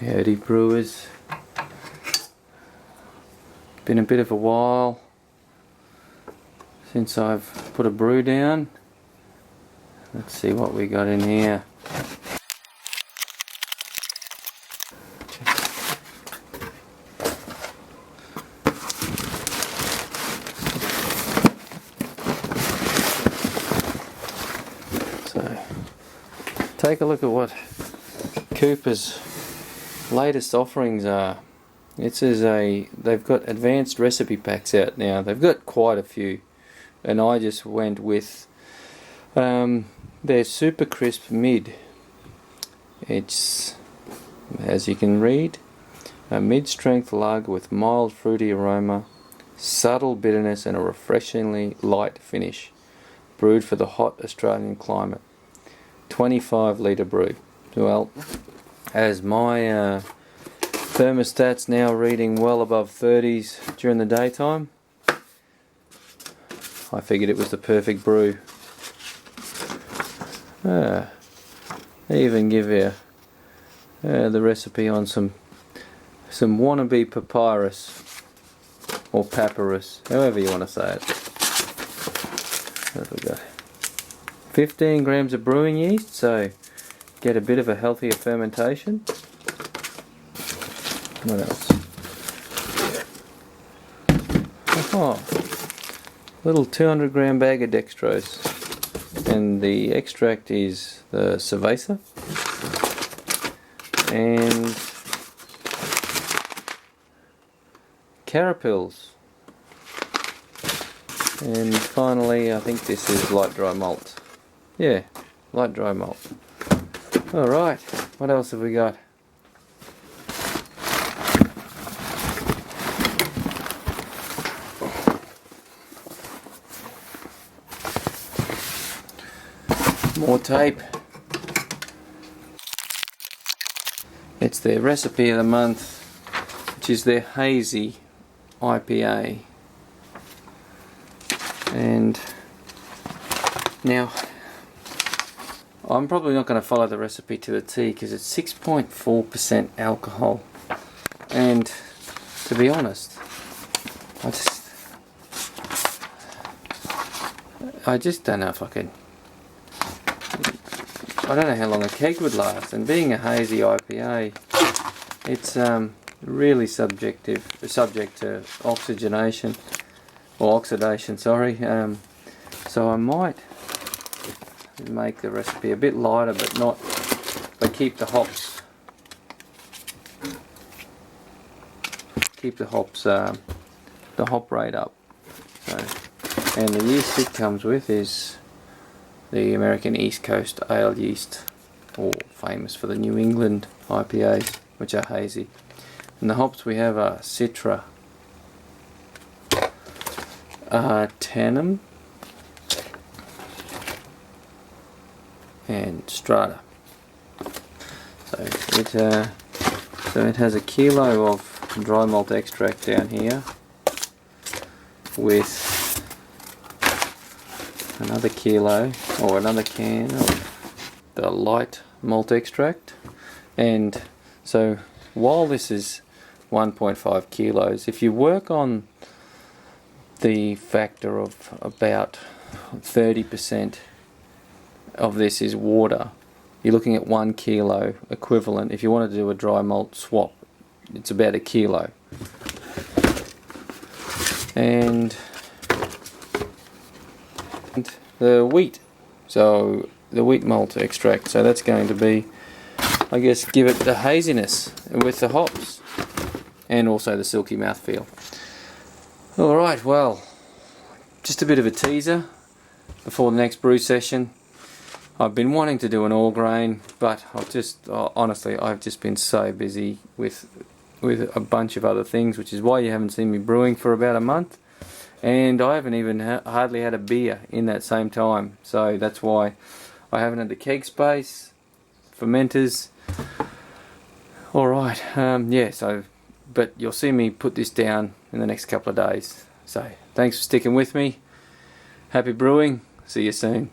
Howdy brewers. Been a bit of a while since I've put a brew down. Let's see what we got in here. So take a look at what Cooper's latest offerings are. They've got advanced recipe packs out now. They've got quite a few, and I just went with their Super Crisp Mid. It's, as you can read, a mid-strength lager with mild fruity aroma, subtle bitterness and a refreshingly light finish, brewed for the hot Australian climate. 25 litre brew. Well, as my thermostat's now reading well above 30s during the daytime, I figured it was the perfect brew. They even give you the recipe on some wannabe papyrus or papyrus, however you want to say it. What have we got? 15 grams of brewing yeast, so get a bit of a healthier fermentation. What else? Oh, little 200 gram bag of dextrose, and the extract is the cerveza, and carapils, and finally I think this is light dry malt. Yeah, light dry malt. Alright, what else have we got? More tape. It's their recipe of the month, which is their hazy IPA. And now I'm probably not going to follow the recipe to the T because it's 6.4% alcohol, and to be honest, I just don't know if I could. I don't know how long a keg would last, and being a hazy IPA, it's really subject to oxidation, sorry. So I might make the recipe a bit lighter, but keep the hops, the hop rate up. So, and the yeast it comes with is the American East Coast ale yeast, or famous for the New England IPAs, which are hazy. And the hops we have are Citra, Tannum, and Strata. So it has a kilo of dry malt extract down here, with another kilo or another can of the light malt extract. And so while this is 1.5 kilos, if you work on the factor of about 30% of this is water, you're looking at 1 kilo equivalent. If you want to do a dry malt swap, it's about a kilo. And the wheat, so the wheat malt extract, so that's going to be, I guess, give it the haziness with the hops and also the silky mouthfeel. Alright, well, just a bit of a teaser before the next brew session. I've been wanting to do an all grain, but honestly I've just been so busy with a bunch of other things, which is why you haven't seen me brewing for about a month. And I haven't even hardly had a beer in that same time, so that's why I haven't had the keg space, fermenters. Alright, yeah, so, but you'll see me put this down in the next couple of days. So, thanks for sticking with me. Happy brewing. See you soon.